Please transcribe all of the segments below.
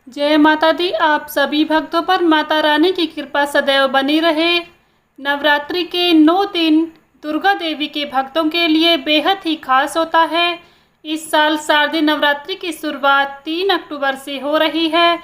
जय माता दी। आप सभी भक्तों पर माता रानी की कृपा सदैव बनी रहे। नवरात्रि के 9 दिन दुर्गा देवी के भक्तों के लिए बेहद ही खास होता है। इस साल शारदीय नवरात्रि की शुरुआत 3 अक्टूबर से हो रही है।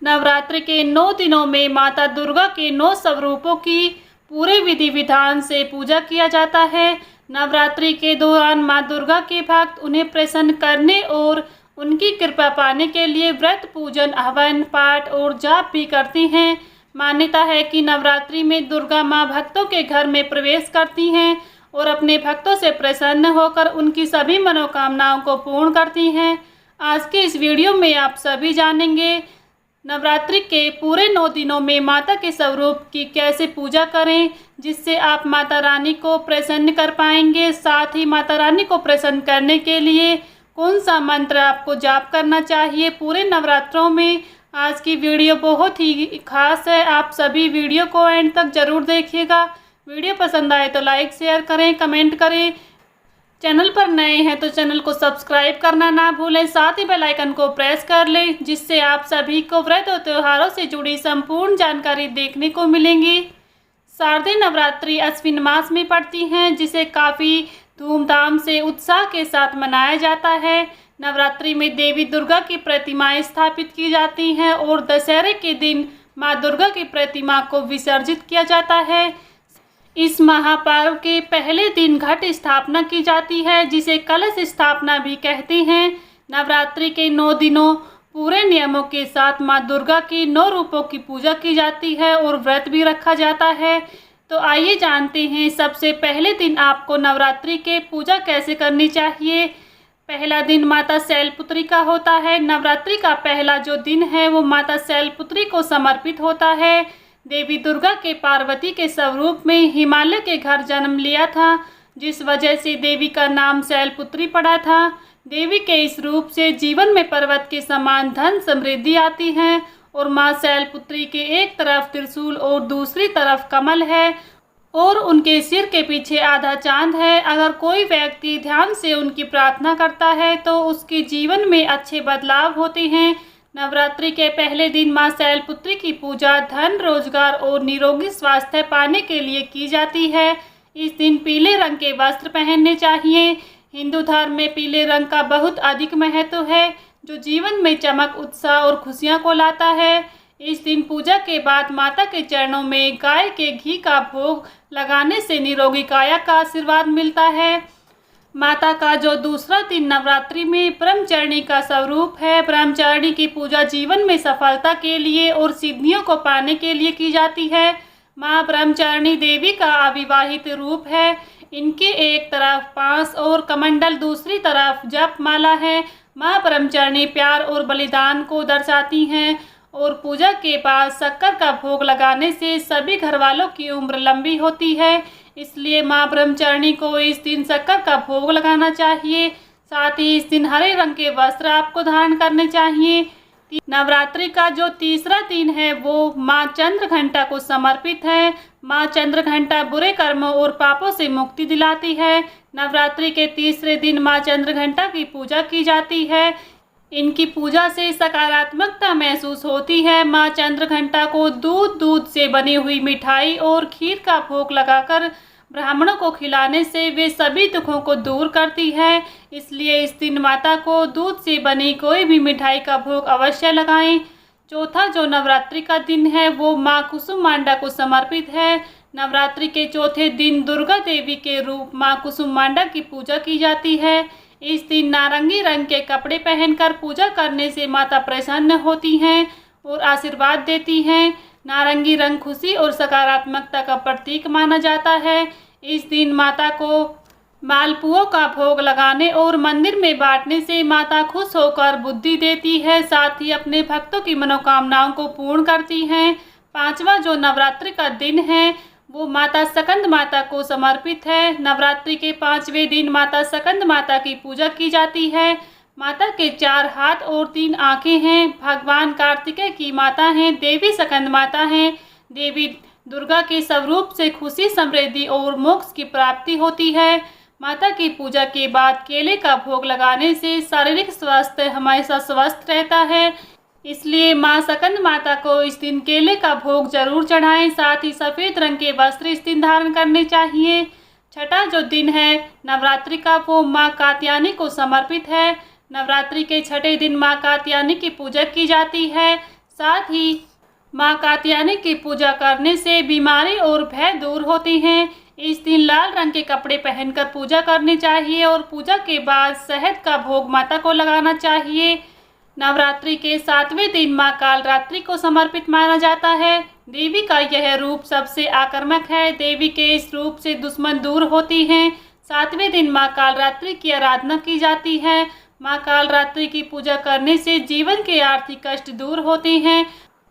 नवरात्रि के 9 दिनों में माता दुर्गा के 9 स्वरूपों की पूरे विधि विधान से पूजा किया जाता है। नवरात्रि के दौरान माँ दुर्गा के भक्त उन्हें प्रसन्न करने और उनकी कृपा पाने के लिए व्रत, पूजन, हवन, पाठ और जाप भी करती हैं। मान्यता है कि नवरात्रि में दुर्गा माँ भक्तों के घर में प्रवेश करती हैं और अपने भक्तों से प्रसन्न होकर उनकी सभी मनोकामनाओं को पूर्ण करती हैं। आज के इस वीडियो में आप सभी जानेंगे नवरात्रि के पूरे 9 दिनों में माता के स्वरूप की कैसे पूजा करें जिससे आप माता रानी को प्रसन्न कर पाएंगे। साथ ही माता रानी को प्रसन्न करने के लिए कौन सा मंत्र आपको जाप करना चाहिए पूरे नवरात्रों में। आज की वीडियो बहुत ही खास है, आप सभी वीडियो को एंड तक जरूर देखिएगा। वीडियो पसंद आए तो लाइक, शेयर करें, कमेंट करें। चैनल पर नए हैं तो चैनल को सब्सक्राइब करना ना भूलें। साथ ही बेल आइकन को प्रेस कर लें जिससे आप सभी को व्रत और त्योहारों से जुड़ी संपूर्ण जानकारी देखने को मिलेंगी। शारदीय नवरात्रि अश्विन मास में पड़ती हैं जिसे काफ़ी धूमधाम से उत्साह के साथ मनाया जाता है। नवरात्रि में देवी दुर्गा की प्रतिमाएं स्थापित की जाती हैं और दशहरे के दिन माँ दुर्गा की प्रतिमा को विसर्जित किया जाता है। इस महापर्व के पहले दिन घट स्थापना की जाती है जिसे कलश स्थापना भी कहते हैं। नवरात्रि के 9 दिनों पूरे नियमों के साथ माँ दुर्गा की 9 रूपों की पूजा की जाती है और व्रत भी रखा जाता है। तो आइए जानते हैं सबसे पहले दिन आपको नवरात्रि के पूजा कैसे करनी चाहिए। पहला दिन माता शैलपुत्री का होता है। नवरात्रि का पहला जो दिन है वो माता शैलपुत्री को समर्पित होता है। देवी दुर्गा के पार्वती के स्वरूप में हिमालय के घर जन्म लिया था जिस वजह से देवी का नाम शैलपुत्री पड़ा था। देवी के इस रूप से जीवन में पर्वत के समान धन समृद्धि आती है और माँ शैलपुत्री के एक तरफ त्रिशूल और दूसरी तरफ कमल है और उनके सिर के पीछे आधा चांद है। अगर कोई व्यक्ति ध्यान से उनकी प्रार्थना करता है तो उसके जीवन में अच्छे बदलाव होते हैं। नवरात्रि के पहले दिन माँ शैलपुत्री की पूजा धन, रोजगार और निरोगी स्वास्थ्य पाने के लिए की जाती है। इस दिन पीले रंग के वस्त्र पहनने चाहिए। हिंदू धर्म में पीले रंग का बहुत अधिक महत्व है जो जीवन में चमक, उत्साह और खुशियाँ को लाता है। इस दिन पूजा के बाद माता के चरणों में गाय के घी का भोग लगाने से निरोगी काया का आशीर्वाद मिलता है। माता का जो दूसरा दिन नवरात्रि में ब्रह्मचारिणी का स्वरूप है। ब्रह्मचारिणी की पूजा जीवन में सफलता के लिए और सिद्धियों को पाने के लिए की जाती है। माँ ब्रह्मचारिणी देवी का अविवाहित रूप है। इनके एक तरफ पास और कमंडल, दूसरी तरफ जप माला है। माँ ब्रह्मचारिणी प्यार और बलिदान को दर्शाती हैं और पूजा के बाद शक्कर का भोग लगाने से सभी घर वालों की उम्र लंबी होती है। इसलिए माँ ब्रह्मचारिणी को इस दिन शक्कर का भोग लगाना चाहिए। साथ ही इस दिन हरे रंग के वस्त्र आपको धारण करने चाहिए। नवरात्रि का जो तीसरा दिन है वो माँ चंद्रघंटा को समर्पित है। माँ चंद्रघंटा बुरे कर्मों और पापों से मुक्ति दिलाती है। नवरात्रि के तीसरे दिन माँ चंद्रघंटा की पूजा की जाती है। इनकी पूजा से सकारात्मकता महसूस होती है। माँ चंद्रघंटा को दूध से बनी हुई मिठाई और खीर का भोग लगाकर ब्राह्मणों को खिलाने से वे सभी दुखों को दूर करती है। इसलिए इस दिन माता को दूध से बनी कोई भी मिठाई का भोग अवश्य लगाएं। चौथा जो नवरात्रि का दिन है वो माँ कुसुमांडा को समर्पित है। नवरात्रि के चौथे दिन दुर्गा देवी के रूप माँ कुसुमांडा की पूजा की जाती है। इस दिन नारंगी रंग के कपड़े पहनकर पूजा करने से माता प्रसन्न होती हैं और आशीर्वाद देती हैं। नारंगी रंग खुशी और सकारात्मकता का प्रतीक माना जाता है। इस दिन माता को मालपुओं का भोग लगाने और मंदिर में बांटने से माता खुश होकर बुद्धि देती है, साथ ही अपने भक्तों की मनोकामनाओं को पूर्ण करती हैं। पांचवा जो नवरात्रि का दिन है वो माता स्कंद माता को समर्पित है। नवरात्रि के 5वें दिन माता स्कंद माता की पूजा की जाती है। माता के 4 हाथ और 3 आंखें हैं। भगवान कार्तिकेय की माता हैं। देवी स्कंद माता हैं। देवी दुर्गा के स्वरूप से खुशी, समृद्धि और मोक्ष की प्राप्ति होती है। माता की पूजा के बाद केले का भोग लगाने से शारीरिक स्वास्थ्य हमेशा स्वस्थ रहता है। इसलिए मां सकंद माता को इस दिन केले का भोग जरूर चढ़ाएं। साथ ही सफ़ेद रंग के वस्त्र इस दिन धारण करने चाहिए। छठा जो दिन है नवरात्रि का, वो मां कात्यायनी को समर्पित है। नवरात्रि के छठे दिन मां कात्यायनी की पूजा की जाती है। साथ ही मां कात्यायनी की पूजा करने से बीमारी और भय दूर होती हैं। इस दिन लाल रंग के कपड़े पहनकर पूजा करनी चाहिए और पूजा के बाद शहद का भोग माता को लगाना चाहिए। नवरात्रि के 7वें दिन मां कालरात्रि को समर्पित माना जाता है। देवी का यह रूप सबसे आक्रामक है। देवी के इस रूप से दुश्मन दूर होती हैं। 7वें दिन मां कालरात्रि की आराधना की जाती है। मां कालरात्रि की पूजा करने से जीवन के आर्थिक कष्ट दूर होते हैं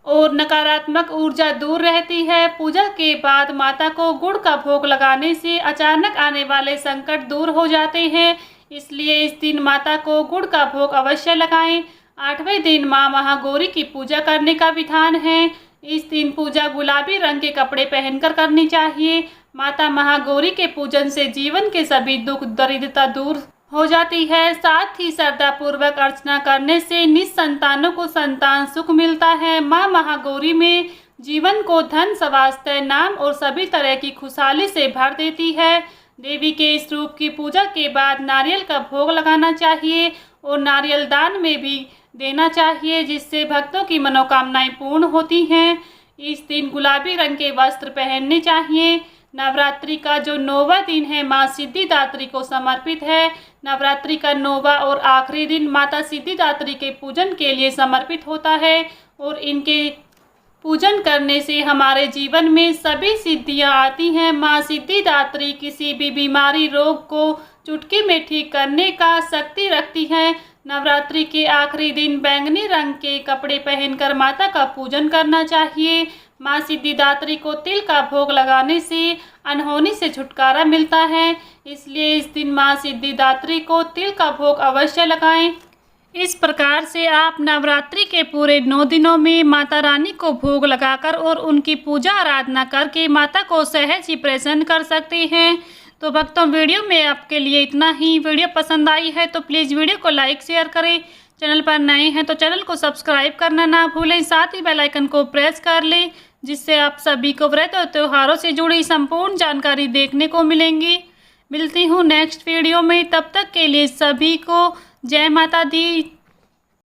और नकारात्मक ऊर्जा दूर रहती है। पूजा के बाद माता को गुड़ का भोग लगाने से अचानक आने वाले संकट दूर हो जाते हैं। इसलिए इस दिन माता को गुड़ का भोग अवश्य लगाएं। 8वें दिन मां महागौरी की पूजा करने का विधान है। इस दिन पूजा गुलाबी रंग के कपड़े पहनकर करनी चाहिए। माता महागौरी के पूजन से जीवन के सभी दुख दरिद्रता दूर हो जाती है। साथ ही श्रद्धा पूर्वक अर्चना करने से निसंतानों को संतान सुख मिलता है। मां महागौरी में जीवन को धन, स्वास्थ्य, नाम और सभी तरह की खुशहाली से भर देती है। देवी के इस रूप की पूजा के बाद नारियल का भोग लगाना चाहिए और नारियल दान में भी देना चाहिए, जिससे भक्तों की मनोकामनाएं पूर्ण होती हैं। इस दिन गुलाबी रंग के वस्त्र पहनने चाहिए। नवरात्रि का जो 9वां दिन है मां सिद्धिदात्री को समर्पित है। नवरात्रि का 9वां और आखिरी दिन माता सिद्धिदात्री के पूजन के लिए समर्पित होता है और इनके पूजन करने से हमारे जीवन में सभी सिद्धियां आती हैं। मां सिद्धिदात्री किसी भी बीमारी, रोग को चुटकी में ठीक करने का शक्ति रखती हैं। नवरात्रि के आखिरी दिन बैंगनी रंग के कपड़े पहनकर माता का पूजन करना चाहिए। मां सिद्धिदात्री को तिल का भोग लगाने से अनहोनी से छुटकारा मिलता है। इसलिए इस दिन मां सिद्धिदात्री को तिल का भोग अवश्य लगाएं। इस प्रकार से आप नवरात्रि के पूरे 9 दिनों में माता रानी को भोग लगाकर और उनकी पूजा आराधना करके माता को सहज ही प्रसन्न कर सकते हैं। तो भक्तों, वीडियो में आपके लिए इतना ही। वीडियो पसंद आई है तो प्लीज़ वीडियो को लाइक शेयर करें। चैनल पर नए हैं तो चैनल को सब्सक्राइब करना ना भूलें। साथ ही बेल आइकन को प्रेस कर लें, जिससे आप सभी को व्रत और त्योहारों से जुड़ी संपूर्ण जानकारी देखने को मिलेंगी। मिलती हूँ नेक्स्ट वीडियो में। तब तक के लिए सभी को जय माता दी।